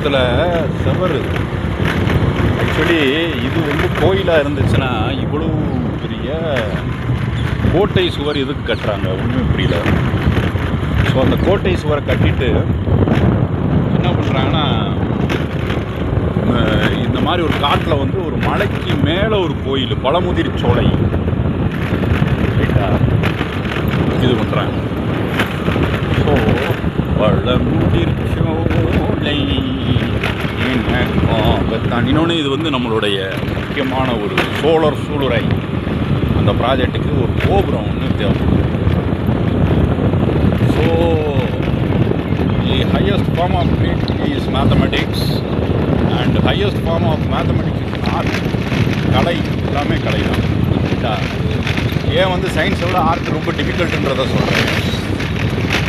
பக்கத்தில் செவரு. ஆக்சுவலி இது வந்து கோயிலாக இருந்துச்சுன்னா இவ்வளோ பெரிய கோட்டை சுவர் எதுக்கு கட்டுறாங்க ஒன்றுமே புரியல. ஸோ அந்த கோட்டை சுவரை கட்டிட்டு என்ன பண்ணுறாங்கன்னா, இந்த மாதிரி ஒரு காட்டில் வந்து ஒரு மலைக்கு மேலே ஒரு கோயில், பழமுதிர் சோலை இது பண்ணுறாங்க. ஸோ பழமுதிர் சோலை இன்னொன்று, இது வந்து நம்மளுடைய முக்கியமான ஒரு சோழர் சூளுரை. அந்த ப்ராஜெக்ட்டுக்கு ஒரு கோபுரம் ஒன்று தேவைப்படுது. So the highest form of creativity is mathematics and highest form of mathematics is art. கலை, எல்லாமே கலை தான். ஏன் வந்து சயின்ஸை விட ஆர்ட் ரொம்ப டிஃபிகல்ட்டுன்றதை சொல்கிறேன்.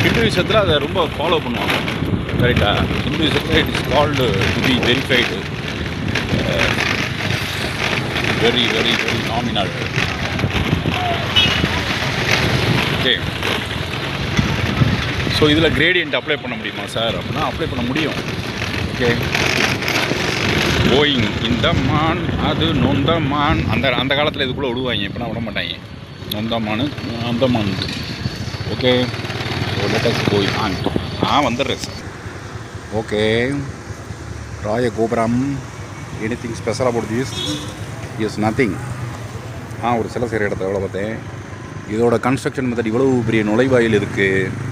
ஹிந்துவிசத்தில் அதை ரொம்ப ஃபாலோ பண்ணுவாங்க, கரெக்டா? ஹிந்துவிசத்தில் it is called to be verified, very very very nominal. Okay, so இதில் கிரேடியன்ட் அப்ளை பண்ண முடியுமா சார் அப்படின்னா அப்ளை பண்ண முடியும். ஓகே, கோயிங் இந்த மான் அது நொந்த மான், அந்த காலத்தில் இதுக்குள்ளே விடுவாங்க, இப்போனா விட மாட்டாங்க. நொந்த மான் அந்த மான். Okay, so let us go on. வந்துடுறேன் sir. Okay, Raya Gopuram. Anything special about this? Is nothing. ஒரு சில செய்கிற இடத்த எவ்வளோ பார்த்தேன். இதோட கன்ஸ்ட்ரக்ஷன் மெத்தட் இவ்வளோ பெரிய நுழைவாயில் இருக்குது.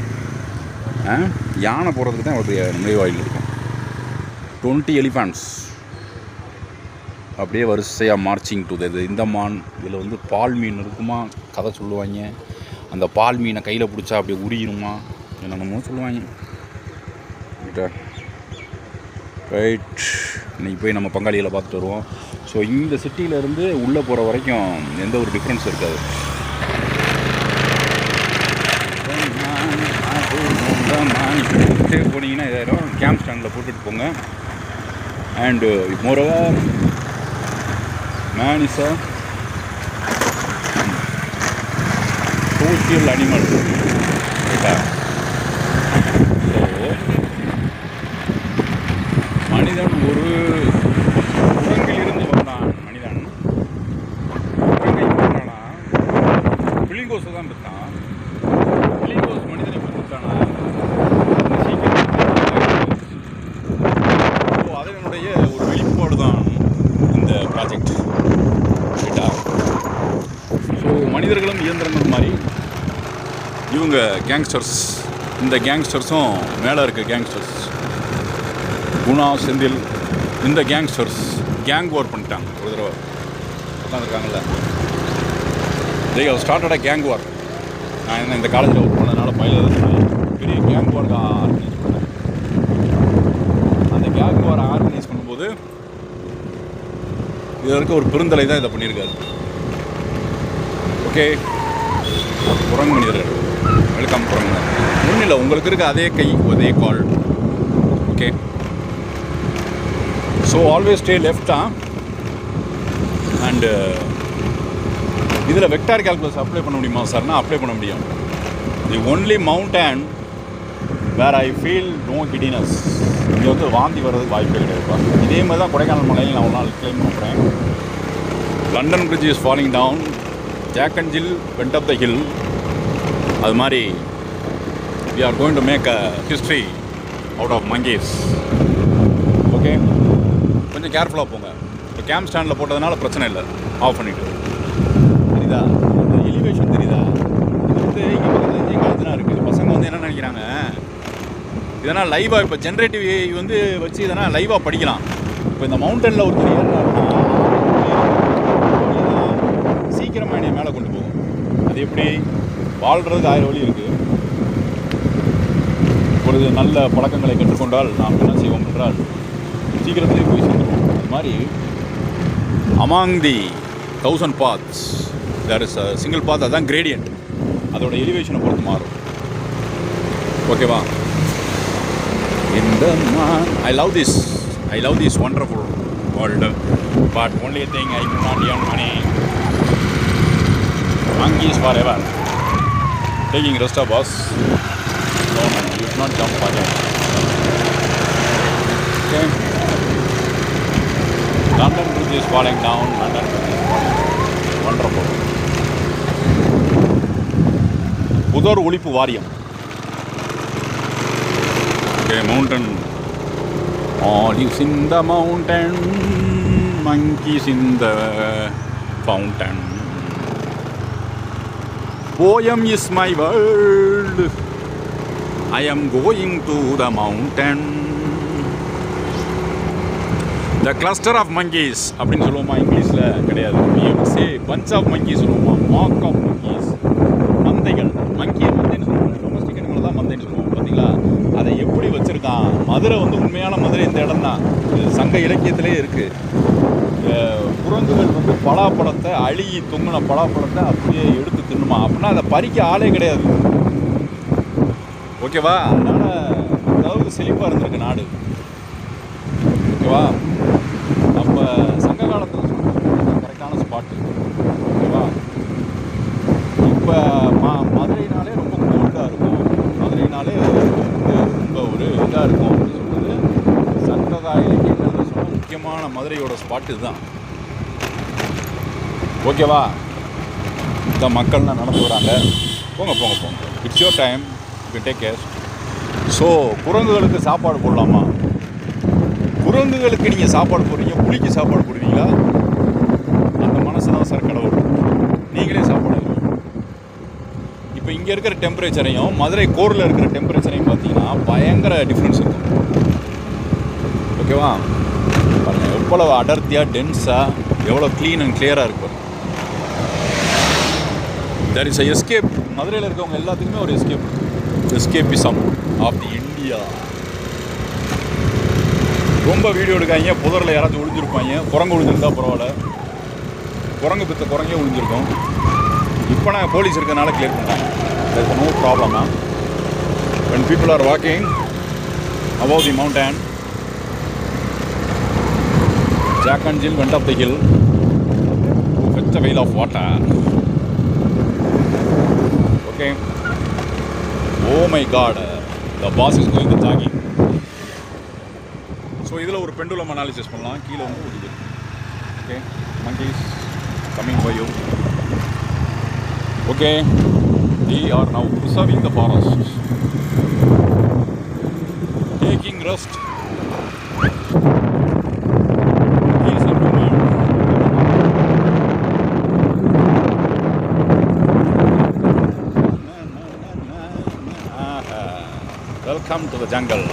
யானை போகிறதுக்கு தான் இவ்வளோ பெரிய நுழைவாயில் இருக்கும். 20 எலிஃபண்ட்ஸ் அப்படியே வரிசையாக மார்ச்சிங் டு இந்த மான். இதில் வந்து பால் மீன் இருக்குமா, கதை சொல்லுவாங்க. அந்த பால் மீனை கையில் பிடிச்சா அப்படியே உரியுமா, என்னென்னமோ சொல்லுவாங்க. ரைட், இன்றைக்கி போய் நம்ம பங்காளிகளை பார்த்துட்டு வருவோம். ஸோ இந்த சிட்டியிலேருந்து உள்ளே போகிற வரைக்கும் எந்த ஒரு டிஃப்ரென்ஸ் இருக்காது. போனீங்கன்னா இதாயிரும். கேம்ப் ஸ்டாண்டில் போட்டுட்டு போங்க. And moreover man is a social animal. ரைட்டா? ஸோ மனிதன் ஒரு குரங்கிலிருந்து வந்தான். மனிதன் குரங்கை பண்ணானா, புலிங்கோசை தான் பெற்றான். புலிங்கோஸ் மனிதனை பெற்றுட்டானா, ஸோ அதனுடைய ஒரு வெளிப்பாடு தான் இந்த ப்ராஜெக்ட். ரைட்டா? ஸோ மனிதர்களும் இயந்திரங்கள் மாதிரி இவங்க கேங்ஸ்டர்ஸ். இந்த கேங்ஸ்டர்ஸும் மேலே இருக்க கேங்ஸ்டர்ஸ் குணா, செந்தில், இந்த கேங்ஸ்டர்ஸ் கேங் வார் பண்ணிட்டாங்க. ஒரு தடவை உட்காந்துருக்காங்கல்ல, they have started a gang war. நான் என்ன இந்த காலேஜில் ஒர்க் பண்ணதுனால பெரிய கேங் வார் ஆர்கனைஸ் பண்ணேன். அந்த கேங் வார் ஆர்கனைஸ் பண்ணும்போது இதில் இருக்க ஒரு பெருந்தலை தான் இதை பண்ணியிருக்காரு. ஓகே, குரங்கு மனிதர்கள் வெல்கம். குரங்கு ஒன்றும் இல்லை, உங்களுக்கு இருக்க அதே கை, அதே கால். Okay, so always stay left. And இதில் வெக்டார் கால்குலஸ் அப்ளை பண்ண முடியுமா சார்னா அப்ளை பண்ண முடியும். The only mountain where I feel no giddiness. இங்கே வந்து வாந்தி வர்றதுக்கு வாய்ப்பே கிடையாதுப்பா. இதே மாதிரி தான் கொடைக்கானல் மலையில் நான் ஒரு நாள் கிளைம் பண்ணுறேன். London bridge is falling down, Jack and Jill went up the hill. அது மாதிரி we are going to make a history out of monkeys. Okay, கொஞ்சம் கேர்ஃபுல்லாக போங்க. இப்போ கேம்ப் ஸ்டாண்டில் போட்டதுனால பிரச்சனை இல்லை, ஆஃப் பண்ணிவிட்டு. தெரியுதா இந்த எலிவேஷன்? தெரியுதா? இது வந்து இங்கே வந்து எங்களுக்கு இருக்குது. பசங்க வந்து என்ன நினைக்கிறாங்க, இதனால் லைவாக இப்போ ஜென்ரேட்டிவ் வந்து வச்சு இதனால் லைவாக படிக்கலாம். இப்போ இந்த மவுண்டனில் ஒருத்தர் ஏறினாருன்னா சீக்கிரமாக என்னை மேலே கொண்டு போகும். அது எப்படி? வாழ்கிறதுக்கு 1000 வழி இருக்குது. ஒரு நல்ல பழக்கங்களை கற்றுக்கொண்டால் நாம் என்ன செய்வோம் என்றால் சீக்கிரத்திலே போய் சேர்ந்துருவோம். அது மாதிரி among the 1000 paths there is a single path. அதுதான் கிரேடியன்ட். அதோட எலிவேஷனை பொறுத்து மாறும். ஓகேவா? இந்த I love this wonderful world, but only thing I cannot earn money. Monkeys forever taking rest of us. No, you should not jump for that. Okay. London Bridge is falling down. London Bridge is falling down. Wonderful. புதர் ஒழிப்பு வாரியம். Okay, mountain. Olives in the mountain, monkeys in the fountain. Poem is my world. I am going to the mountain. The cluster of monkeys அப்படின்னு சொல்லுவோமா இங்கிலீஷில்? கிடையாது. We have to say bunch of monkeys சொல்லுவோமா? Flock of monkeys. மந்தைகள். மங்கியை மந்தைன்னு சொல்லுவாங்க. Domestic animal தான் மந்தைன்னு சொல்லுவோம். பார்த்தீங்களா? அதை எப்படி வச்சுருக்கான்? மதுரை வந்து உண்மையான மதுரை இந்த இடம் தான். சங்க இலக்கியத்திலே இருக்குது. குரங்குகள் வந்து பலாப்பழத்தை அழுகி தொங்கின பலாப்பழத்தை அப்படியே எடுத்து தின்னுமா அப்படின்னா அதை பறிக்க ஆளே கிடையாது. ஓகேவா? அதனால் அதாவது செழிப்பாக இருந்திருக்கு நாடு. ஓகேவா? அப்போ சங்க காலத்தில் கரெக்டான ஸ்பாட்டு. ஓகேவா? இப்போ மதுரைனாலே ரொம்ப கோல்டாக இருக்கும். மதுரைனாலே ரொம்ப ஒரு இதாக இருக்கும் அப்படின்னு சொல்கிறது சங்க இலக்கியங்கள் சொல்ல முக்கியமான மதுரையோட ஸ்பாட்டு இதுதான். ஓகேவா? இந்த மக்கள்லாம் நடந்து வராங்க. போங்க போங்க போங்க. It's your time. You take care. So குரங்குகளுக்கு சாப்பாடு போடலாமா? குரங்குகளுக்கு நீங்கள் சாப்பாடு போடுறீங்க, புலிக்கு சாப்பாடு போடுவீங்களா? அந்த மனசு தான் சார் கடவுள். நீங்களே சாப்பாடு. இப்போ இங்கே இருக்கிற டெம்பரேச்சரையும் மதுரை கோரில் இருக்கிற டெம்பரேச்சரையும் பார்த்தீங்கன்னா பயங்கர டிஃப்ரென்ஸ் இருக்கும். ஓகேவா? பாருங்கள் எவ்வளோ அடர்த்தியாக டென்ஸாக எவ்வளோ க்ளீன் அண்ட் கிளியராக இருக்கு. There is a escape. மதுரையில் இருக்கவங்க எல்லாத்துக்குமே ஒரு எஸ்கேபிசம் ஆஃப் தி இந்தியா. ரொம்ப வீடியோ எடுக்காங்க. புதரில் யாராச்சும் ஒழிஞ்சிருப்பாங்க. குரங்கு ஒழிஞ்சிருந்தா பரவாயில்ல. குரங்கு பித்த குரங்கே ஒழிஞ்சிருக்கும். இப்போ நான் போலீஸ் இருக்கிறதுனால கிளியர் பண்ணேன். there is no problem. When people are walking above the mountain, Jack and Jill went up the hill to fetch a veil of water. Okay. Oh my God, the boss is going to jogging. So இதில் ஒரு pendulum analysis பண்ணலாம். கீழே வந்து ஒதுக்குது. Okay, monkeys coming by you. Okay, they are now preserving the forest, taking rest. Peace and movement. Welcome to the jungle.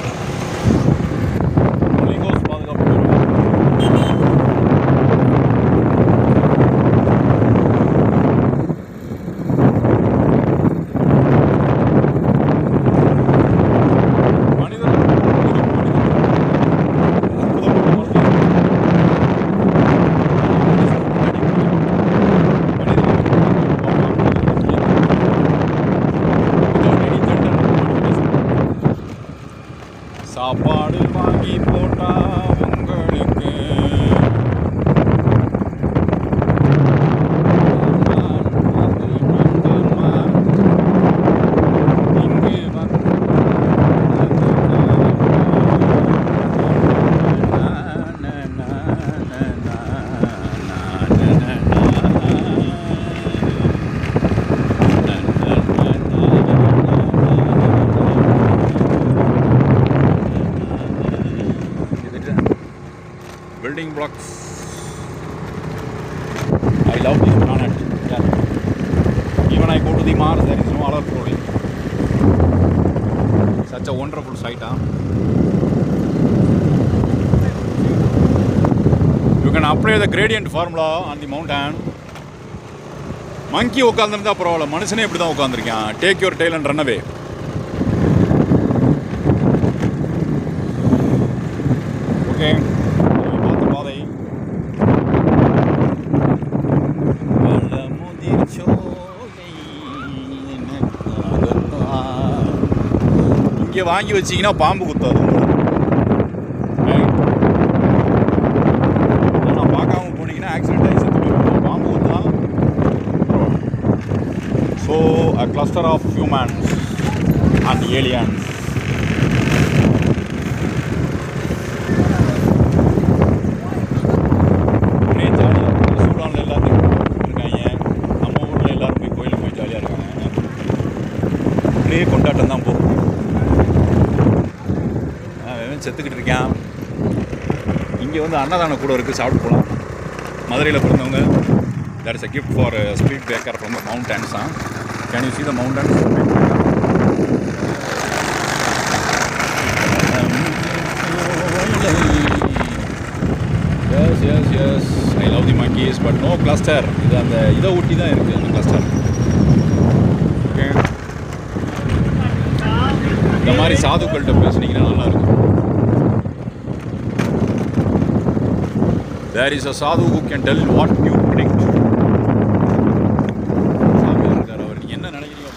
சாப்பாடு வாங்கி போட்டா உங்களுக்கு building blocks. I love this planet. Yeah. Even I go to the Mars, there is no other clothing. Such a wonderful sight, huh? You can apply the gradient formula on the mountain. Monkey உட்கார்ந்திருந்தா பரவாயில்ல, மனுஷனே இப்படி தான் உட்கார்ந்திருக்கான். Take your tail and run away. Okay. இங்கே வாங்கி வச்சிங்கன்னா பாம்பு குத்தாது. நான் பார்க்காம போனீங்கன்னா ஆக்சிடென்ட் ஆகி செத்து போயிருக்கோம். பாம்பு குத்தா. So a cluster of humans and aliens. செத்துக்கிட்டு இருக்கேன். இங்கே வந்து அன்னதானம் கூட இருக்குது, சாப்பிட்டு போகலாம். மதுரையில் பிறந்தவங்க. That is a gift for speed breaker from the mountains. Can you see the mountains? Yes, I love the monkeys, but no cluster. இது அந்த இதை ஒட்டி தான் இருக்குது அந்த கிளஸ்டர். ஓகே, இந்த மாதிரி சாதுக்கள்கிட்ட பேசுனீங்கன்னா நல்லாயிருக்கும். There is a sadhu who can tell what you predict. அவர் என்ன நினைக்கிறீங்க?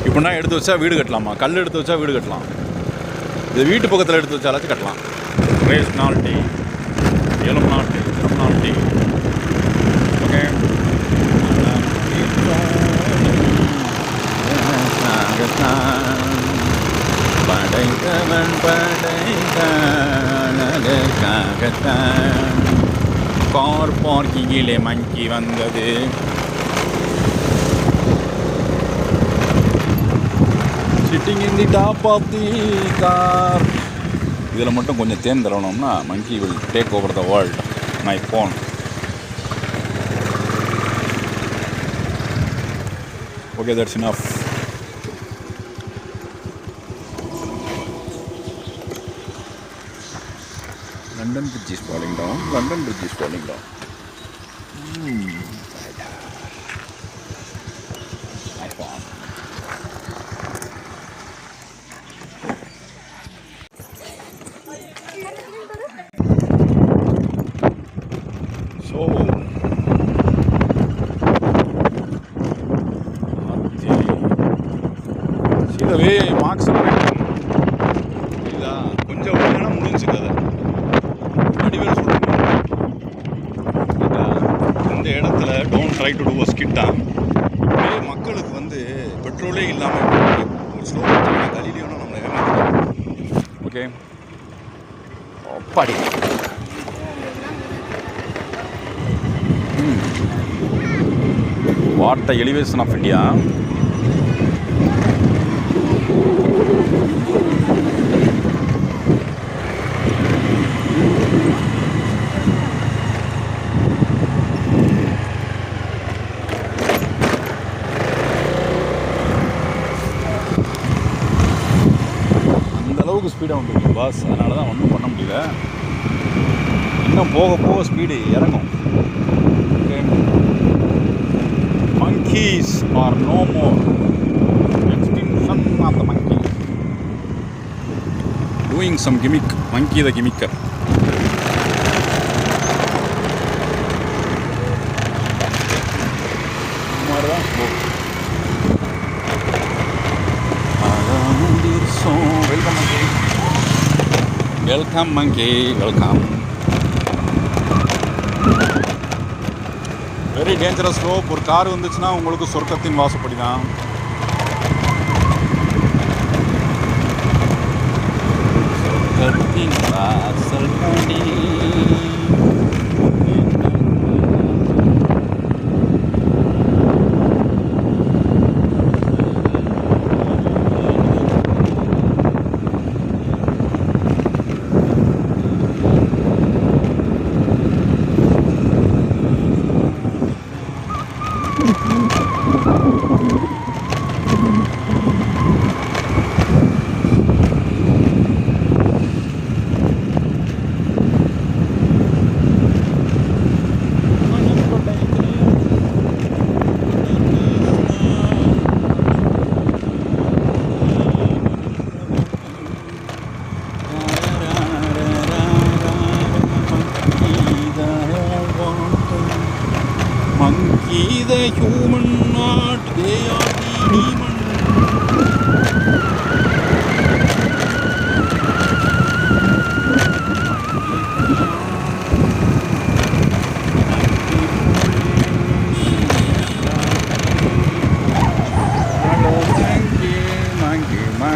இப்படின்னா எடுத்து வச்சா வீடு கட்டலாமா? கல் எடுத்து வச்சா வீடு கட்டலாம். இது வீட்டு பக்கத்தில் எடுத்து வச்சாலாச்சும் கட்டலாம். ரேஸ் நாள் டீ, ஏலம் நாள் டீ, தினம் நாள் டீ. ஓகே, படைத்தவன் படைத்தான் கார் பார்க்கிங்கிலே மங்கி வந்தது. Sitting in the top of the car. இதில் மட்டும் கொஞ்சம் தேன் தரணும்னா monkey will take over the world. My phone. Okay, that's enough. London Bridge is falling down. London Bridge is falling down. My phone. So, see the way marks are written. இதா கொஞ்சம் ஒழுங்கான முடிஞ்சு கதை. இந்த இடத்துல don't try to do a ஸ்கிட்டா. இப்படியே மக்களுக்கு வந்து பெட்ரோலே இல்லாமல் ஒரு ஸ்லோ கலிலியோனா நம்மளை ஏமாற்றோம். ஓகே, அப்பாடி. What a elevation of India. ஸ்பீடாக வந்துருக்கு பாஸ், அதனால தான் ஒன்றும் பண்ண முடியல. இன்னும் போக போக ஸ்பீடு இறங்கும். Okay, monkeys are no more. Extinction of the monkey. Doing some gimmick. Monkey the gimmicker. Welcome monkey, welcome. Very dangerous rope. ஒரு கார் வந்துச்சுன்னா உங்களுக்கு சொர்க்கத்தின் வாசப்படி தான். சொர்க்கத்தின் வாசல்படி. Monkey the human, not they are the demon.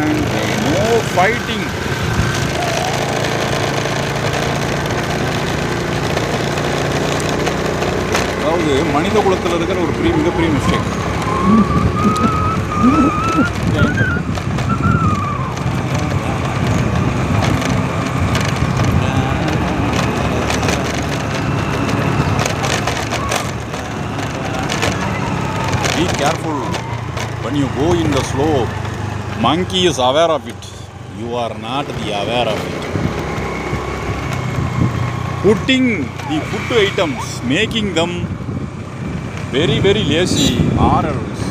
Monkey, no fighting. அதாவது மனித குலத்தில் இருக்கிற ஒரு மிகப்பெரிய mistake. Be careful when you go in the slope. Monkey is aware of it. You are not the aware of it. Putting the food items, making them very, very lazy, or else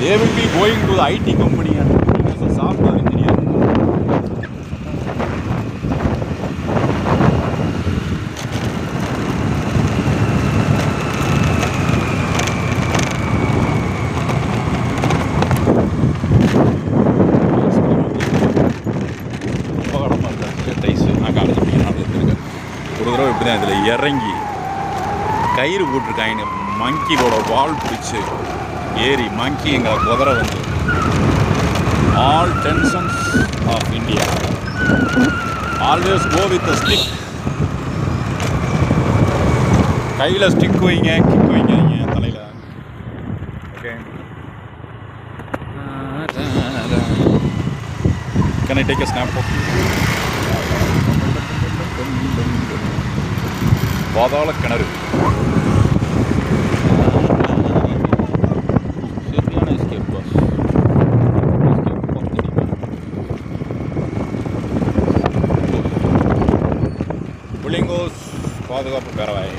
they will be going to the IT company and working as a software engineer. ஒரு தடவை இப்படி தான் இதில் இறங்கி கயிறு போட்டிருக்காங்க, மங்கியோட வால் பிடிச்சி ஏறி மங்கி எங்களை குதிரை வந்து all tensions of India always go with the stick. கையில் ஸ்டிக் வைங்க, கிக் வைங்க தலையில். Okay, can I take a snap? பாதாள கிணறு சரியான எஸ்கேப் பாஸ். புள்ளிங்கோஸ் பாதுகாப்பு பேரவாய்.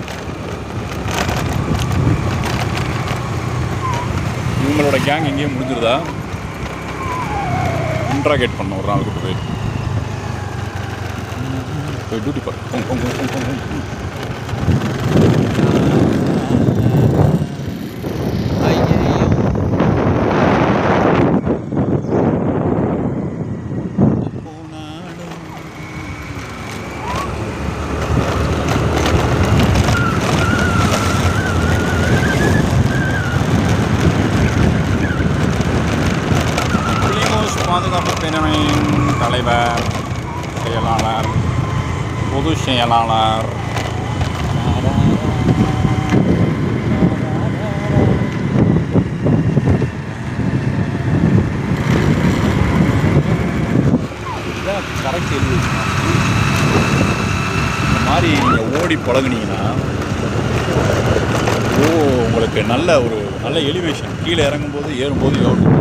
இவங்களோட கேங் எங்கேயும் முடிஞ்சிருதா? இன்ட்ராகேட் பண்ண ஒரு நாள் கூட்டு போய் டியூட்டி பண்ண. பாதுகாப்பு பேரவையின் தலைவர், செயலாளர், பொது செயலாளர், கரெக்ட் எழுதி இந்த மாதிரி நீங்கள் ஓடி பழகுனீங்கன்னா உங்களுக்கு நல்ல எலிவேஷன். கீழே இறங்கும்போது ஏறும்போது எவ்வளோ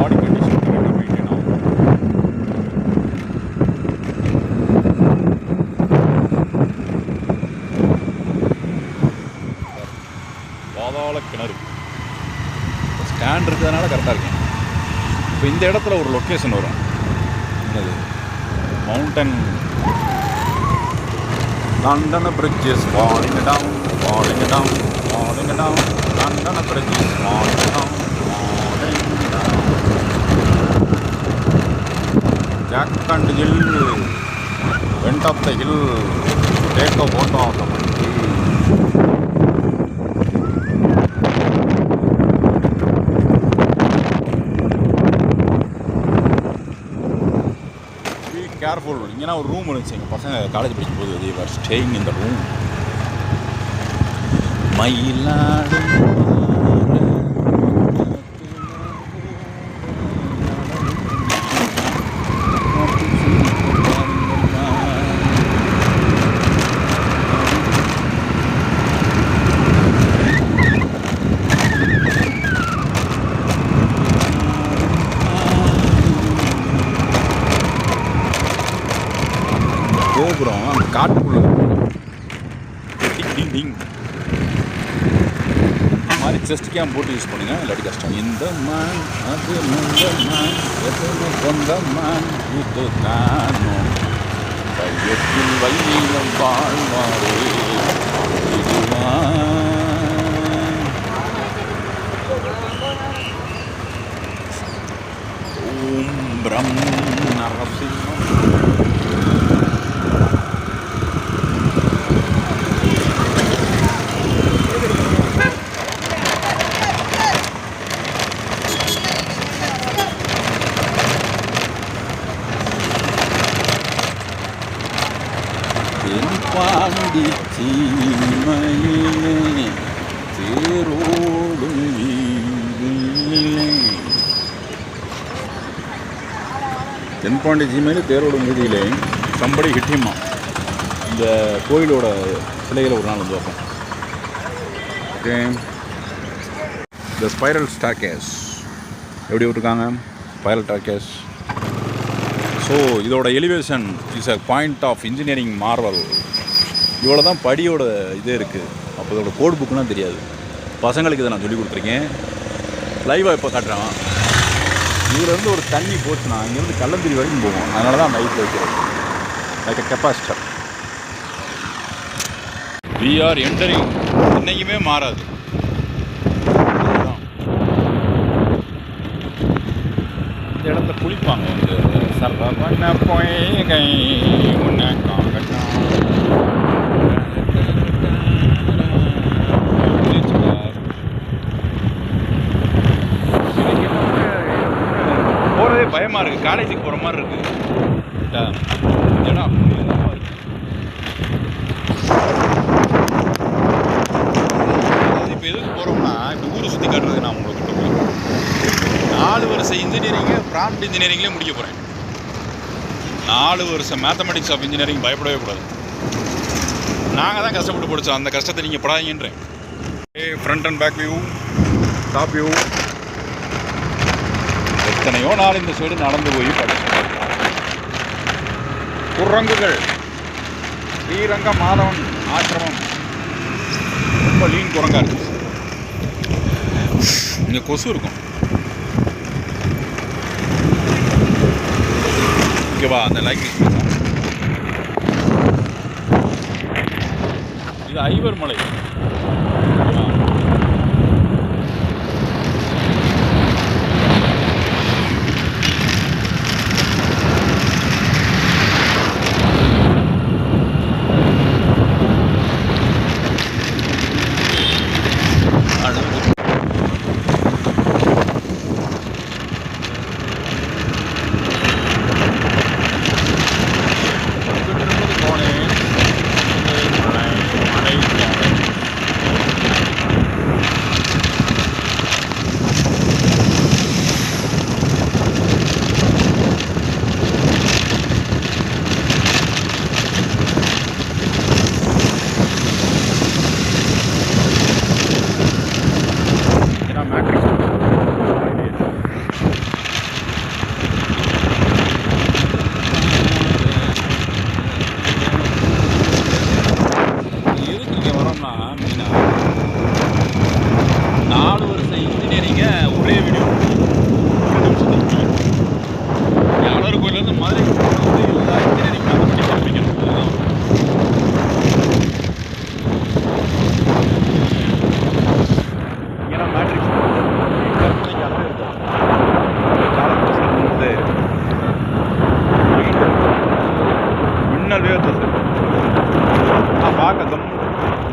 பாடி கண்டிஷன் கரெக்டாக மெயின்டைன் ஆகும். பாதாள கிணறு ஸ்டாண்ட் இருக்கிறதுனால கரெக்டாக இருக்கேன். இப்போ இந்த இடத்துல ஒரு லொக்கேஷன் வரும், என்னது mountain. London Bridge is falling down, falling down, falling down. London Bridge is falling down, falling down. Jack and Jill went up the hill to take a photo of the monkey. Be careful. இங்கே ஒரு room இருந்துச்சு, எங்கள் பசங்க college படிக்கும்போது they were staying in the room. மயிலாடு கோபுரம் அந்த காட்டுக்குள்ள டிங் டிங் இந்த மாதிரி செஸ்ட் கேம் போட்டு யூஸ் பண்ணுங்க, இல்லாட்டி கஷ்டம். இந்த மான் அது மந்தமான் எதுவும் சொந்தமான் இது தானோ கையத்தில் வையம் வாழ்வாரே இதுவான். ஓம் பிரம் நரசிம்மம். பாண்டி சீமையிலே தேரோடும் வீதியிலே. தென்பாண்டி சீமையிலே தேரோடும் வீதியிலே சம்படி ஹிட்டியம்மா இந்த கோயிலோட சிலைகளை ஒரு நாள் வந்து வைப்போம். ஓகே, இந்த ஸ்பைரல் ஸ்டார்கேஸ் எப்படி விட்டுருக்காங்க? Spiral staircase. ஸோ இதோட elevation is a point of engineering marvel. இவ்வளோ தான் படியோட இதே இருக்குது. அப்போ இதோட கோட் புக்குலாம் தெரியாது. பசங்களுக்கு இதை நான் சொல்லி கொடுத்துருக்கேன். லைவாக இப்போ காட்டுறேன். இதுலேருந்து ஒரு தண்ணி போச்சுன்னா இங்கேருந்து கள்ளந்திரி வரைக்கும் போகும். அதனால தான் நைட்டில் வைக்கிறது. Like a capacitor. We are entering. இன்றைக்குமே மாறாது. இந்த இடத்துல குளிப்பாங்க வந்து சர்வ பண்ண பொய்கை உன்னை காங்கட்டா. போகிறதே பயமாக இருக்குது. காலேஜுக்கு போகிற மாதிரி இருக்குது. இடம் இப்போ எதுக்கு போகிறோம்னா, இப்போ ஊரை சுற்றி காட்டுறது நான் உங்களுக்கு கிட்ட போய் 4 வருஷம் இன்ஜினியரிங்கு ப்ராம்ப்ட் இன்ஜினியரிங்லேயே முடிக்க போகிறேன். 4 வருஷம் மேத்தமெட்டிக்ஸ் ஆஃப் இன்ஜினியரிங் பயப்படவே கூடாது. நாங்கள் தான் கஷ்டப்பட்டு படித்தோம். அந்த கஷ்டத்தை நீங்கள் படாதீங்கன்றேன். Front and back view, top view. எத்தனையோ நாள் இந்த சைடு நடந்து போய் படிச்சு குரங்குகள். ஸ்ரீரங்க மாதவன் ஆசிரமம் ரொம்ப லீன் குரங்கா இருக்கு. இங்கே கொசு இருக்கும். ஓகேவா? அந்த லைக் இது ஐவர் மலை.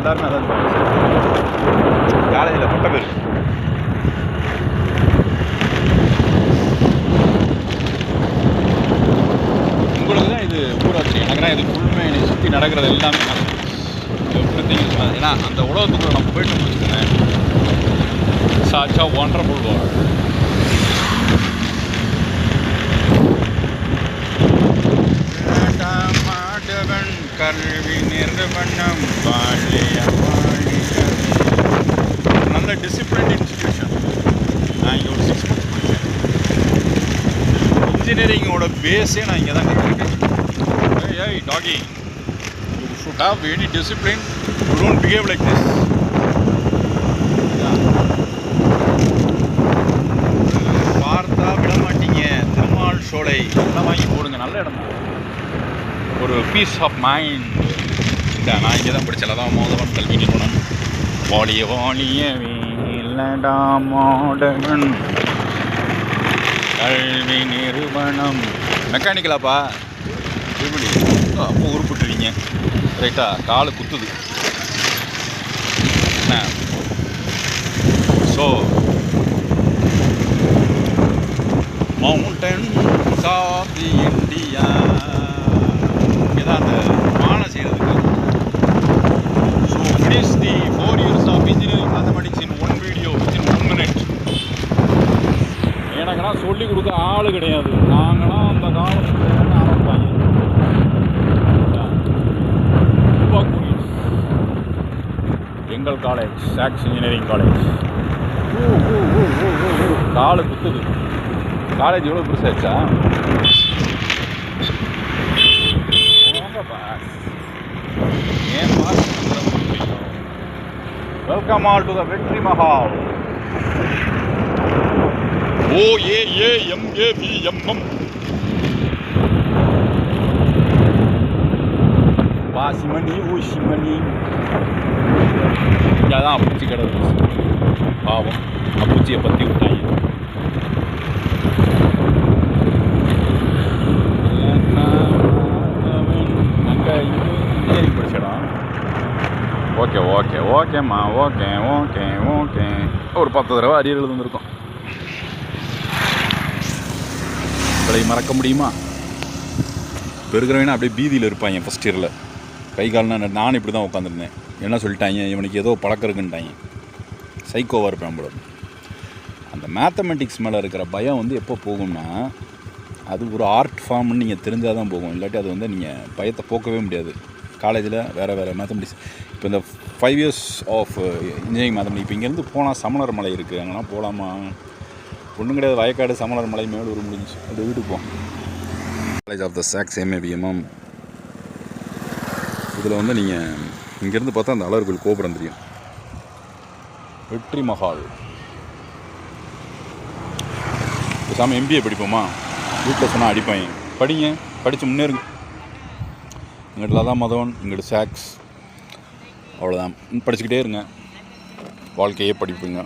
எல்லாருமே அதான் காலேஜில் பட்ட பேர். உங்களுக்கு தான் இது ஊராட்சி. எனக்கு தான் இது ஃபுல்மே என்னை சுற்றி நடக்கிறது எல்லாமே நடக்கும். ஏன்னா அந்த உலகத்துக்குள்ள நம்ம போயிட்டு வச்சுக்கோங்க. சாச்சா ஒண்டர்ஃபுல் வேர்ல்ட். கல்வி நிறுவனம் நல்ல டிசிப்ளின் இன்ஸ்டிடியூஷன். நான் இங்கே ஒரு 6 months படித்தேன். இன்ஜினியரிங்கோட பேஸே நான் இங்கே தான் கற்றுக்கிட்டேன். ஏய் doggy, you should have any discipline. You don't behave like this. பார்த்தா விட மாட்டீங்க. திருமால் சோலை எல்லாம் வாங்கி போடுங்க. நல்ல இடம் தான். ஒரு பீஸ் ஆஃப் மைண்ட். நான் இங்கே தான் படித்தல தான் மோதவன் கல்வி நிறுவனம். வாலிய வாலிய வேலடா மாடவன் கல்வி நிறுவனம். மெக்கானிக்கலாப்பா எப்படி? அப்போ உருப்பிட்டுறீங்க ரைட்டா? காலு குத்துது. ஸோ மவுண்டன் ஆஃப் இந்தியா இதான் அந்த பானை செய்கிறதுக்கு. So finish the 4 years of engineering mathematics in 1 video within 1 minute. எனக்கெல்லாம் சொல்லிக் கொடுக்க ஆள் கிடையாது. நாங்களாம் அந்த காலத்தில் ஆரம்பிப்பாங்க. எங்கள் காலேஜ், சாக்ஸ் இன்ஜினியரிங் காலேஜ். காலு குத்துது. காலேஜ் எவ்வளோ பெருசாச்சா? வெல்கம் ஆல் டு த வெற்றி மஹால். OAAMAVMM. பாசிமணி ஊசிமணி. இங்கே தான் அப்பூச்சி கிடக்கு. பாவம், அப்பூச்சியை பற்றி விட்டாங்க. அங்கே இன்ஜினியரிங் படிச்சடா. ஓகே ஓகே ஓகேம்மா, ஓகே ஓகே ஓகே. ஒரு 10 தடவை அரியர் எழுதுந்துருக்கோம். இவளை மறக்க முடியுமா? பெருகிறவனா அப்படியே பீதியில் இருப்பாங்க ஃபஸ்ட் இயரில். கை கால்னா நானும் இப்படி தான் உட்காந்துருந்தேன். என்ன சொல்லிட்டாங்க, இவனுக்கு ஏதோ பழக்கம் இருக்குன்ட்டாங்க. சைக்கோவாக இருப்பேன் போல. அந்த மேத்தமெட்டிக்ஸ் மேலே இருக்கிற பயம் வந்து எப்போ போகும்னா, அது ஒரு ஆர்ட் ஃபார்ம்னு நீங்கள் தெரிஞ்சால் தான் போகும். இல்லாட்டி அது வந்து நீங்கள் பயத்தை போக்கவே முடியாது. காலேஜில் வேறு மேத்தமெட்டிக்ஸ். இப்போ இந்த 5 years ஆஃப் இன்ஜினியரிங் மேத்தமெட்டிக்ஸ். இப்போ இங்கேருந்து போனால் சமணர் மலை இருக்குது, அங்கெல்லாம் போகலாமா? ஒன்றும் கிடையாது. வயக்காடு, சமணர் மலை, மேலூர் முடிஞ்சிச்சு. அது வீட்டுக்கு போவோம். காலேஜ் ஆஃப் த சாக்ஸ் MAVMM. இதில் வந்து நீங்கள் இங்கேருந்து பார்த்தா அந்த அழகர் கோயில் கோபுரம் தெரியும். வெற்றி மஹால். பேசாமல் MBA படிப்போமா? வீட்டில் சொன்னால் அடிப்பாங்க. படிங்க, படித்து முன்னேறுங்க. இங்கிட்ட தான் மதவன், இங்கிட்ட சாக்ஸ். அவ்வளோதான். படிச்சுக்கிட்டே இருங்க, வாழ்க்கையே படிப்புங்க.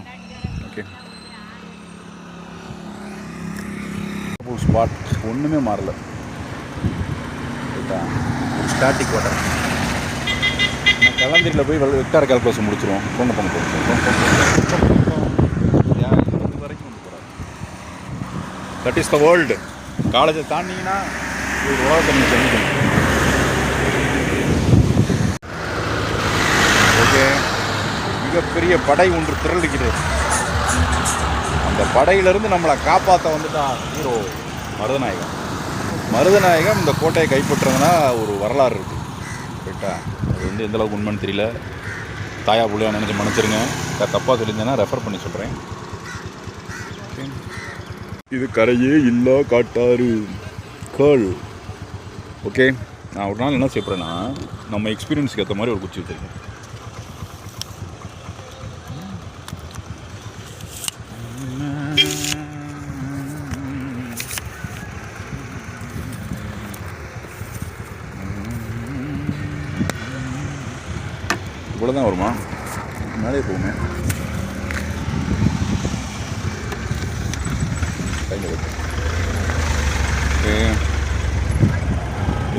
ஓகே. ஸ்பாட் ஒன்றுமே மாறல. Static water. கலந்தரியில் போய் வெக்டார் கால்குலஸ் முடிச்சிருவோம். கொண்டு போங்க வரைக்கும் போகிறார். That is the world. காலேஜை தாண்டிங்கன்னா ஒரு உலகத்தை நீங்கள் தெரிஞ்சுக்கணும். ஓகே. மிகப்பெரிய படை ஒன்று திரளுகிறது. அந்த படையிலிருந்து நம்மளை காப்பாற்ற வந்துட்டான் ஹீரோ மருதநாயகம். மருதநாயகம் இந்த கோட்டையை கைப்பற்றுறதுனா ஒரு வரலாறு இருக்குது. ரைட்டா? அது வந்து எந்தளவுக்கு உண்மைன்னு தெரியல. தாயா புள்ளையா நினச்சி மன்னிச்சிருங்க. தப்பாக சொல்லியிருந்தேன்னா ரெஃபர் பண்ணி சொல்கிறேன். இது கரையே இல்லா காட்டாறு கேள். ஓகே. நான் ஒரு நாள் என்ன செய்யப்படுறேன்னா, நம்ம எக்ஸ்பீரியன்ஸுக்கு ஏற்ற மாதிரி ஒரு குச்சி வச்சுருக்கேன். இவ்வளோ தான் வருமா? மேலே போகுமே.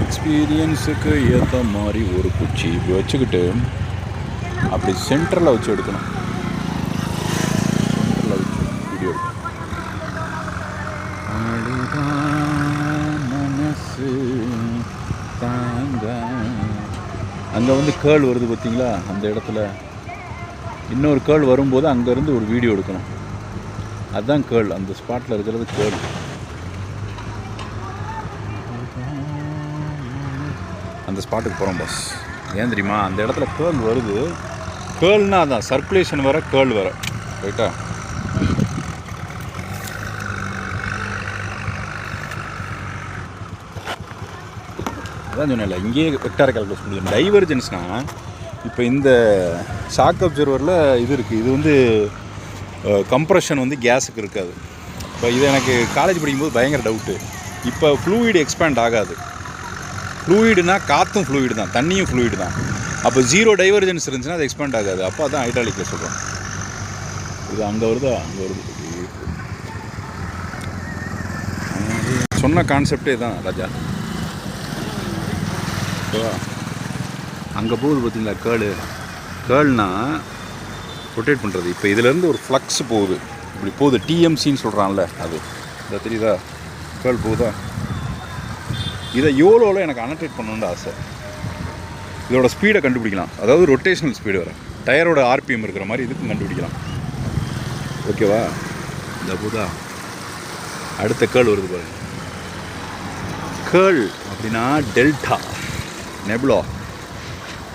எக்ஸ்பீரியன்ஸுக்கு ஏற்ற மாதிரி ஒரு குச்சி இப்படி வச்சுக்கிட்டு அப்படி சென்டரில் வச்சு எடுக்கணும். சென்டரில் வச்சு வீடியோ மனசு தாங்க. அங்கே வந்து கேர்ள் வருது பார்த்தீங்களா? அந்த இடத்துல இன்னொரு கேர்ள் வரும்போது அங்கேருந்து ஒரு வீடியோ எடுக்கணும். அதுதான் கேர்ள். அந்த ஸ்பாட்டில் இருக்கிறது கேர்ள். அந்த ஸ்பாட்டுக்கு போகிறோம் பாஸ். ஏன் தெரியுமா? அந்த இடத்துல கேர்ள் வருது. கேர்ள்னா அதான் சர்க்குலேஷன் வேறு, கேர்ள் வேறு. ரைட்டா? அதான் சொன்னேன்ல, இங்கேயே வெக்டார் கால்குலஸ் முடியும். டைவர்ஜென்ஸ்னால் இப்போ இந்த ஷாக் அப்சர்வரில் இது இருக்குது. இது வந்து கம்ப்ரெஷன் வந்து கேஸுக்கு இருக்காது. இப்போ இது எனக்கு காலேஜ் படிக்கும்போது பயங்கர டவுட்டு. இப்போ ஃப்ளூயிடு எக்ஸ்பேண்ட் ஆகாது. ஃப்ளூயிடுனா காற்றும் ஃப்ளூயிடு தான், தண்ணியும் ஃப்ளூயிடு தான். அப்போ 0 டைவர்ஜென்ஸ் இருந்துச்சுன்னா அது எக்ஸ்பேண்ட் ஆகாது. அப்போ அதான் ஹைட்ராலிக்கில் சொல்கிறோம். இது அங்கே வருதா? அங்கே வருது. சொன்ன கான்செப்டே தான் ராஜா. ஓகேவா? அங்கே போகுது பார்த்தீங்களா கேர்ளு? கேர்ள்னா ரொட்டேட் பண்ணுறது. இப்போ இதிலேருந்து ஒரு ஃப்ளக்ஸ் போகுது, இப்படி போகுது. டிஎம்சின்னு சொல்கிறான்ல, அது இதை தெரியுதா? கேர்ள் போகுதா? இதை யோலோவில் எனக்கு அனடேட் பண்ணணுன்னு ஆசை. இதோட ஸ்பீடை கண்டுபிடிக்கலாம். அதாவது ரொட்டேஷனல் ஸ்பீடு வர டயரோட ஆர்பிஎம் இருக்கிற மாதிரி இதுக்கும் கண்டுபிடிக்கலாம். ஓகேவா? இந்த போதா அடுத்த கேர்ள் வருது பாருங்க. கேர்ள் அப்படின்னா டெல்டா நெபுலா.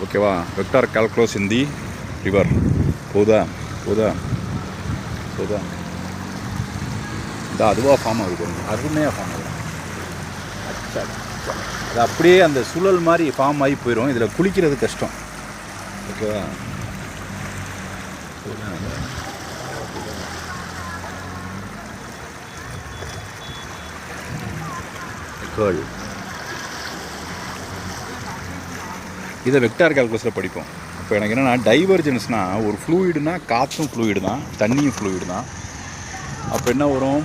ஓகேவா? வெக்டார் கால்குலஸ் இன் தி ரிவர் போதா போதா போதா இந்த அதுவாக ஃபார்ம் ஆகுது பாருங்க, அருமையாக ஃபார்ம் ஆகுது. அச்சா அது அப்படியே அந்த சுழல் மாதிரி ஃபார்ம் ஆகி போயிடும். இதில் குளிக்கிறது கஷ்டம். ஓகேவா? கேர்ள் இதை வெக்டார் கால்குலஸில் படிப்போம். இப்போ எனக்கு என்னென்னா டைவர்ஜென்ஸ்னால் ஒரு ஃப்ளூயிடுனா காற்றும் ஃப்ளூயிடு தான், தண்ணியும் ஃப்ளூயிடு தான். அப்போ என்ன வரும்?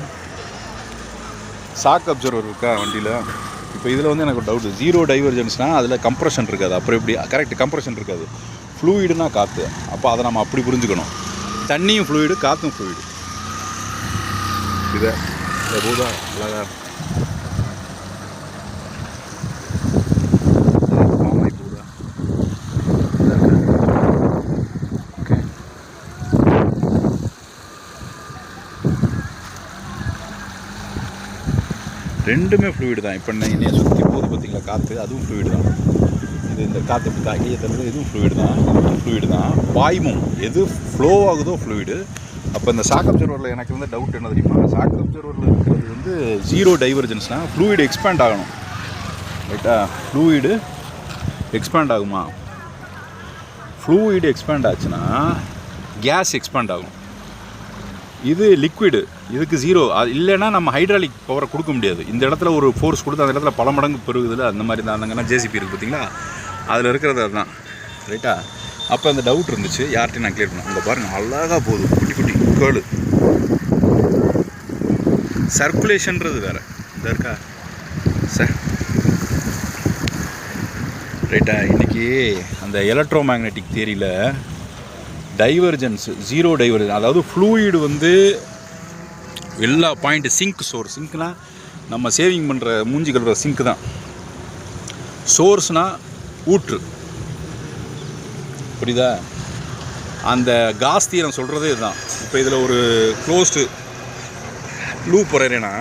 ஷாக் அப்சர்வர் இருக்கா வண்டியில்? இப்போ இதில் வந்து எனக்கு ஒரு டவுட்டு, ஜீரோ டைவர்ஜென்ஸ்னால் அதில் கம்ப்ரெஷன் இருக்காது. அப்புறம் எப்படி? கரெக்ட், கம்ப்ரெஷன் இருக்காது. ஃப்ளூயிடுனா காற்று. அப்போ அதை நம்ம அப்படி புரிஞ்சுக்கணும். தண்ணியும் ஃப்ளூயிடு, காற்றும் ஃப்ளூயிடு. இதை போதா அழகா ரெண்டுமே ஃப்ளூயிடு தான். இப்போ என்னைய சுற்றி போகுது பார்த்தீங்களா காற்று, அதுவும் ஃப்ளூயிடு தான். இது இந்த காற்று இப்படி கையை தருவது இதுவும் ஃப்ளூயிடு தான், இதுவும் ஃப்ளூயிடு தான். பாய்மும் எது ஃப்ளோ ஆகுதோ ஃப்ளூயிடு. அப்போ இந்த ஷாக் அப்சர்வரில் எனக்கு வந்து டவுட் என்ன தெரியுமா? ஷாக் அப்சர்வரில் இருக்கிறது வந்து ஜீரோ டைவர்ஜென்ஸ்னால் ஃப்ளூயிடு எக்ஸ்பேண்ட் ஆகணும். ரைட்டா? ஃப்ளூயிடு எக்ஸ்பேண்ட் ஆகுமா? ஃப்ளூயிடு எக்ஸ்பேண்ட் ஆச்சுன்னா கேஸ் எக்ஸ்பேண்ட் ஆகும். இது லிக்விடு, இதுக்கு ஜீரோ. அது இல்லைன்னா நம்ம ஹைட்ராலிக் பவரை கொடுக்க முடியாது. இந்த இடத்துல ஒரு ஃபோர்ஸ் கொடுத்து அந்த இடத்துல பல மடங்கு பெருகுதில்ல, அந்த மாதிரி தான். அந்தங்கன்னா ஜேசிபி இருக்குது பார்த்தீங்களா, அதில் இருக்கிறது அதுதான். ரைட்டா? அப்போ அந்த டவுட் இருந்துச்சு, யார்கிட்டையும் நான் கிளியர் பண்ணேன். அங்கே பாருங்கள் அழகாக போகுது, குட்டி குட்டி கேர்ளு. சர்க்குலேஷன்றது வேறு. இந்த இருக்கா சார்? ரைட்டா? இன்றைக்கி அந்த எலக்ட்ரோ மேக்னெட்டிக் தியரியில் டைவர்ஜென்ஸ், ஜீரோ டைவர்ஜென்ஸ், அதாவது ஃப்ளூயிடு வந்து எல்லா பாயிண்ட் சிங்க் சோர்ஸ். சிங்க்னால் நம்ம சேவிங் பண்ணுற மூஞ்சி கழுவுற சிங்க் தான். சோர்ஸ்னால் ஊற்று. புரியுதா? அந்த காஸ் தியரம் சொல்கிறதே இதுதான். இப்போ இதில் ஒரு க்ளோஸ்டு லூப் வரைகிறேன்னா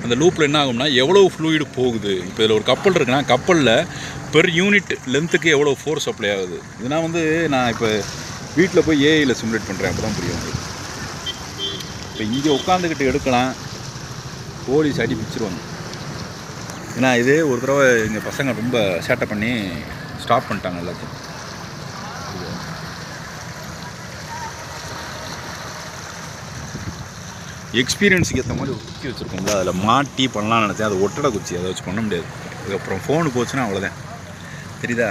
அந்த லூப்பில் என்ன ஆகும்னா எவ்வளோ ஃப்ளூயிடு போகுது. இப்போ இதில் ஒரு கப்பல் இருக்குன்னா கப்பலில் பெர் யூனிட் லென்த்துக்கு எவ்வளோ ஃபோர்ஸ் அப்ளை ஆகுது. இதனால் வந்து நான் இப்போ வீட்டில் போய் ஏஐயில் சிமுலேட் பண்ணுறேன், அப்போ தான் புரியும் உங்களுக்கு. இப்போ இங்கே உட்காந்துக்கிட்டு எடுக்கலாம், போலீஸ் அடி பிடிச்சிருவாங்க. ஏன்னா இதே ஒரு தடவை எங்கள் பசங்க ரொம்ப சேட்டை பண்ணி ஸ்டாப் பண்ணிட்டாங்க எல்லாத்தையும். எக்ஸ்பீரியன்ஸுக்கு ஏற்ற மாதிரி ஒரு குச்சி வச்சுருக்கோம்ல, அதில் மாட்டி பண்ணலாம்னு நினச்சேன். அது ஒட்டடை குச்சி, அதை வச்சு பண்ண முடியாது. அதுக்கப்புறம் ஃபோனு போச்சுன்னா அவ்வளோதான். தெரியுதா?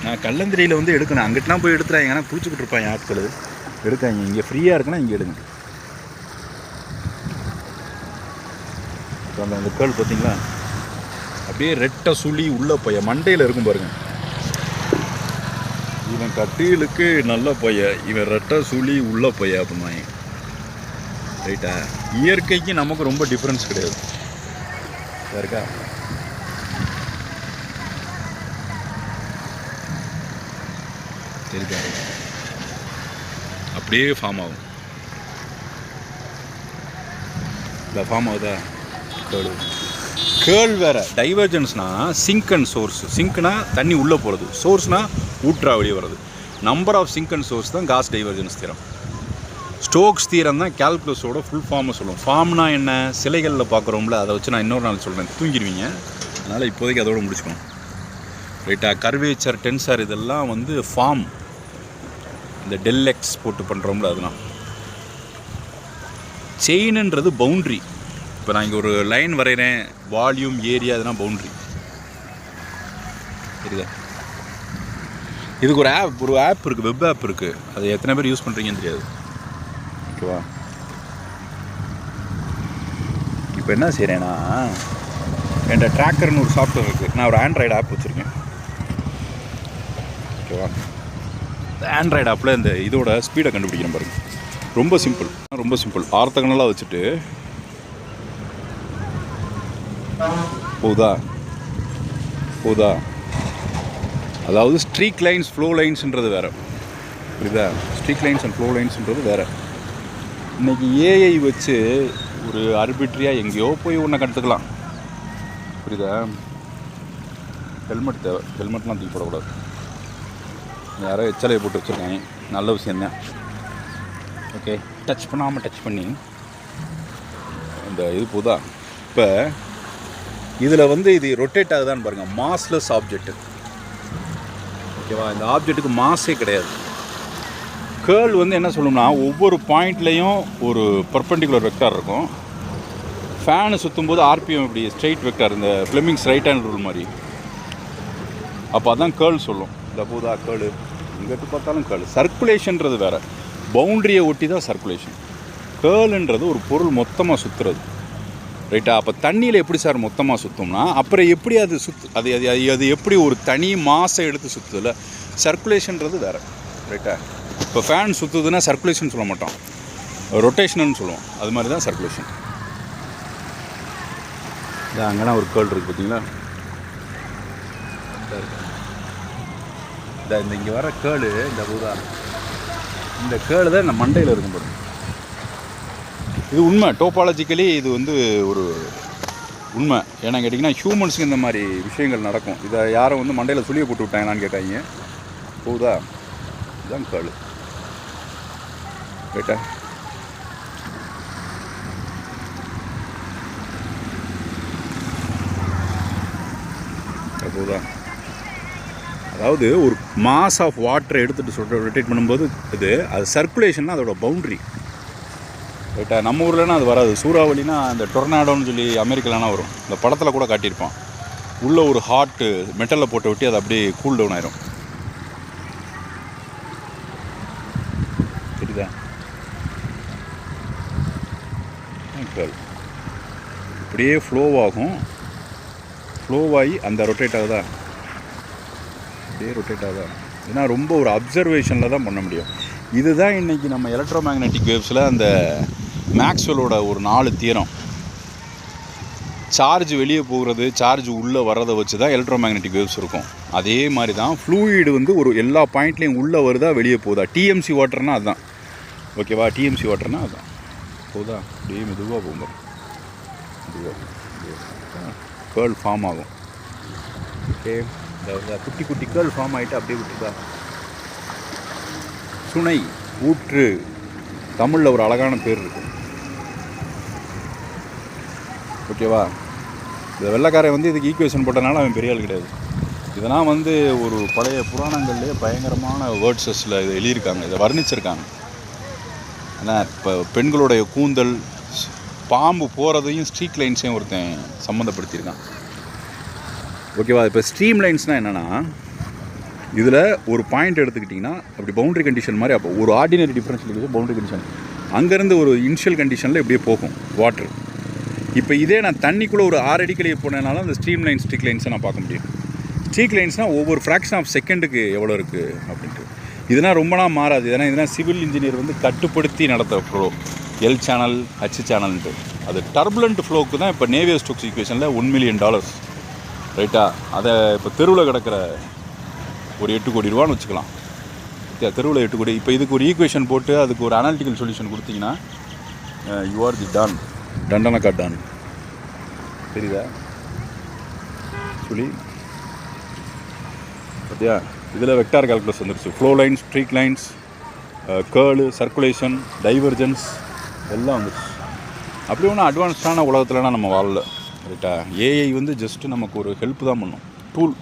நான் கல்லந்திரியில் வந்து எடுக்கணும், அங்கிட்டலாம் போய் எடுத்துறாங்க. ஏன்னா குளிச்சுக்கிட்டு இருப்பாங்க ஆட்கள், எடுக்காங்க. இங்கே ஃப்ரீயாக இருக்குன்னா இங்கே எடுங்க. இப்போ அந்த கேர்ள் பார்த்தீங்களா, அப்படியே ரெட்டை சுழி உள்ளே போய் மண்டையில் இருக்கும் பாருங்கள். இவன் கட்டிலுக்கு நல்ல பைய, இவன் ரெட்டை சுழி உள்ளே பைய அப்படின்னாங்க. ரைட்டா? இயற்கைக்கு நமக்கு ரொம்ப டிஃப்ரென்ஸ் கிடையாது. இருக்கா? சரிக்கா? அப்படியே ஃபார்ம் ஆகும். இல்லை ஃபார்ம் ஆகுதா? கேர்ள் வேறு. டைவர்ஜென்ஸ்னால் சிங்க் அண்ட் சோர்ஸ். சிங்க்னா தண்ணி உள்ளே போகிறது, சோர்ஸ்னால் ஊற்றா வெளியே வர்றது. Number of sink and source தான் Gauss divergence theorem. Stokes theorem தான் கால்குலஸோட ஃபுல் ஃபார்மை சொல்லுவோம். ஃபார்ம்னா என்ன? சிலைகளில் பார்க்குறோம்ல, அதை வச்சு நான் இன்னொரு நாள் சொல்கிறேன், தூங்கிடுவீங்க. அதனால் இப்போதைக்கு அதோடு முடிச்சுக்கணும். ரைட்டா? கர்வேச்சர், டென்சர் இதெல்லாம் வந்து ஃபார்ம். இந்த டெல்எக்ஸ் போட்டு பண்ணுறோம்ல அதுதான். செயின்ன்றது பவுண்ட்ரி. இப்போ நான் இங்கே ஒரு லைன் வரைகிறேன், வால்யூம், ஏரியா, இதெல்லாம் பவுண்ட்ரி. சரிதா? இதுக்கு ஒரு ஆப் இருக்குது, வெப் ஆப் இருக்குது. அது எத்தனை பேர் யூஸ் பண்ணுறீங்கன்னு தெரியாது. ஓகேவா? இப்போ என்ன செய்கிறேன்னா, என்கிட்ட ட்ராக்கர்னு ஒரு சாஃப்ட்வேர் இருக்குது. நான் ஒரு ஆண்ட்ராய்டு ஆப் வச்சுருக்கேன். ஓகேவா? இந்த ஆண்ட்ராய்டு ஆப்பில் இந்த இதோட ஸ்பீடை கண்டுபிடிக்கிறேன் பாருங்கள். ரொம்ப சிம்பிள், ரொம்ப சிம்பிள். ஆர்த்தகனலாக வச்சுட்டு போதா. அதாவது ஸ்ட்ரீக் லைன்ஸ், ஃப்ளோ லைன்ஸ்ன்றது வேறு. புரியுதா? ஸ்ட்ரீக் லைன்ஸ் அண்ட் ஃப்ளோ லைன்ஸ்ன்றது வேறு. இன்றைக்கி ஏஐ வச்சு ஒரு ஆர்பிட்ரியாக எங்கேயோ போய் ஒன்றை கற்றுக்கலாம். புரியுதா? ஹெல்மெட் தேவை. ஹெல்மெட்லாம் தூக்கி போடக்கூடாது. யாரோ எச்சலையை போட்டு வச்சுருக்காங்க, நல்ல விஷயந்தான். ஓகே, டச் பண்ணாமல் டச் பண்ணி இந்த இது போதா. இப்போ இதில் வந்து இது ரொட்டேட் ஆகுதான்னு பாருங்கள். Massless object. ஓகேவா, இந்த ஆப்ஜெக்ட்டுக்கு மாஸே கிடையாது. கேர்ள் வந்து என்ன சொல்லணும்னா, ஒவ்வொரு பாயிண்ட்லேயும் ஒரு பர்பெண்டிகுலர் வெக்டார் இருக்கும். ஃபேனு சுற்றும்போது ஆர்பிஎம் இப்படி ஸ்ட்ரெயிட் வெக்டார், இந்த ஃப்ளெமிங்ஸ் ரைட் ஹேண்ட் ரூல் மாதிரி. அப்போ அதான் கேர்ள் சொல்லும். இந்த போதா கேர்ளு, இங்கிட்டு பார்த்தாலும் கேர்ள். சர்க்குலேஷன்றது வேறு, பவுண்ட்ரியை ஒட்டி தான் சர்க்குலேஷன். கேர்ளுன்றது ஒரு பொருள் மொத்தமாக சுற்றுறது, ரைட்டா? அப்போ தண்ணியில் எப்படி சார் மொத்தமாக சுற்றும்னா, அப்புறம் எப்படி அது அது அது அது எப்படி ஒரு தனி மாசை எடுத்து சுற்றுதில்ல. சர்க்குலேஷன்றது வேறு, ரைட்டா? இப்போ ஃபேன் சுற்றுதுன்னா சர்க்குலேஷன் சொல்ல மாட்டோம், ரொட்டேஷன்னு சொல்லுவோம். அது மாதிரி தான் சர்க்குலேஷன். இது அங்கேனா ஒரு கேர்ள் இருக்குது பார்த்தீங்களா? இந்த இங்கே வர கேர்ளு, இந்த ஊதா, இந்த கேர்ளு தான் இந்த மண்டையில் இருக்கும் பாருங்க. இது உண்மை, டோபாலஜிக்கலி இது வந்து ஒரு உண்மை. ஏன்னா கேட்டிங்கன்னா ஹியூமன்ஸுக்கு இந்த மாதிரி விஷயங்கள் நடக்கும். இதை யாரும் வந்து மண்டையில் சுழியை போட்டு விட்டாங்கன்னு கேட்காங்க. போகுதா, இதுதான் கேர்ளு, ரைட்டா? போகுதா? அதாவது ஒரு மாஸ் ஆஃப் வாட்டரை எடுத்துகிட்டு ரொட்டேட் பண்ணும்போது அது சர்க்குலேஷன்னா அதோட பவுண்ட்ரி, ரைட்டா? நம்ம ஊர்லனா அது வராது. சூறாவளினா அந்த டொர்னாடோன்னு சொல்லி அமெரிக்காலனா வரும். இந்த படத்தில் கூட காட்டியிருப்பான். உள்ளே ஒரு ஹாட்டு மெட்டலில் போட்டு விட்டு அது அப்படியே கூல் டவுன் ஆயிரும். சரிதா? இப்படியே ஃப்ளோவாகும், ஃப்ளோவாகி அந்த ரொட்டேட் ஆகுதா, அப்படியே ரொட்டேட் ஆகுதா. ஏன்னா ரொம்ப ஒரு அப்சர்வேஷனில் தான் பண்ண முடியும். இதுதான் இன்றைக்கி நம்ம எலக்ட்ரோ மேக்னெட்டிக் வேவ்ஸில் அந்த மேக்ஸ்வெல்லோட ஒரு 4 தியரம். சார்ஜ் வெளியே போகிறது, சார்ஜ் உள்ளே வர்றதை வச்சு தான் எலக்ட்ரோ மேக்னெட்டிக் வேவ்ஸ் இருக்கும். அதே மாதிரி தான் ஃப்ளூயிடு வந்து ஒரு எல்லா பாயிண்ட்லேயும் உள்ளே வருதா வெளியே போகுதா. டிஎம்சி வாட்டர்னால் அதுதான், ஓகேவா? டிஎம்சி வாட்டர்னால் அதுதான். போதா, அப்படியே மெதுவாக போகும்போது மெதுவாக கேர்ள் ஃபார்ம் ஆகும். ஓகே, இந்த குட்டி குட்டி கேர்ள் ஃபார்ம் ஆகிட்டு அப்படியே விட்டுதா. சுனை, ஊற்று, தமிழில் ஒரு அழகான பேர் இருக்கும், ஓகேவா? இந்த வெள்ளைக்காரன் வந்து இதுக்கு ஈக்குவேஷன் போட்டனால அவன் பெரிய ஆள் கிடையாது. இதெல்லாம் வந்து ஒரு பழைய புராணங்கள்லேயே பயங்கரமான வேர்ட்ஸஸில் இதை எழுதியிருக்காங்க, இதை வர்ணிச்சிருக்காங்க. ஆனால் இப்போ பெண்களுடைய கூந்தல், பாம்பு போகிறதையும் ஸ்ட்ரீக் லைன்ஸையும் ஒருத்தன் சம்மந்தப்படுத்தியிருக்கான், ஓகேவா? இப்போ ஸ்ட்ரீம் லைன்ஸ்னால் என்னென்னா, இதில் ஒரு பாயிண்ட் எடுத்துக்கிட்டிங்கன்னா அப்படி பவுண்டரி கண்டிஷன் மாதிரி. அப்போ ஒரு ஆர்டினரி டிஃப்ரென்ஷியல் இருக்குது பவுண்டரி கண்டிஷன், அங்கேருந்து ஒரு இனிஷியல் கண்டிஷனில் இப்படியே போகும் வாட்டர். இப்போ இதே நான் தண்ணிக்குள்ளே ஒரு 6 அடிக்கலையே போனதுனால அந்த ஸ்ட்ரீம் லைன் ஸ்ட்ரீக் லைன்ஸை நான் பார்க்க முடியும். ஸ்ட்ரீக் லைன்ஸ்னால் ஒவ்வொரு ஃப்ராக்ஷன் ஆஃப் செகண்டுக்கு எவ்வளோ இருக்குது அப்படின்ட்டு. இதனால் ரொம்ப நாள் மாறாது. இதனால் சிவில் இன்ஜினியர் வந்து கட்டுப்படுத்தி நடத்த ஃப்ளோ, எல் சேனல், ஹச் சேனல்ன்ட்டு. அது டர்புலண்ட் ஃப்ளோக்கு தான் இப்போ நேவியர் ஸ்டோக்ஸ் ஈக்குவேஷனில் $1 மில்லியன், ரைட்டா? அதை இப்போ தெருவில் கிடக்கிற ஒரு 8 கோடி ரூபான்னு வச்சுக்கலாம். தெருவில் 8 கோடி. இப்போ இதுக்கு ஒரு ஈக்குவேஷன் போட்டு அதுக்கு ஒரு அனாலிட்டிக்கல் சொல்யூஷன் கொடுத்தீங்கன்னா யூ ஆர் தி டன், டண்டனக்கா டன். தெரியுதா சொல்லி பார்த்தியா? இதில் வெக்டார் கால்குலஸ் வந்துருச்சு. Flow lines, streak lines, curl, circulation, divergence எல்லாம் வந்துருச்சு. அப்படி ஒன்றும் அட்வான்ஸ்டான உலகத்துலலாம் நம்ம வாழல, ரைட்டா? ஏஐ வந்து ஜஸ்ட்டு நமக்கு ஒரு ஹெல்ப் தான் பண்ணும், டூல்.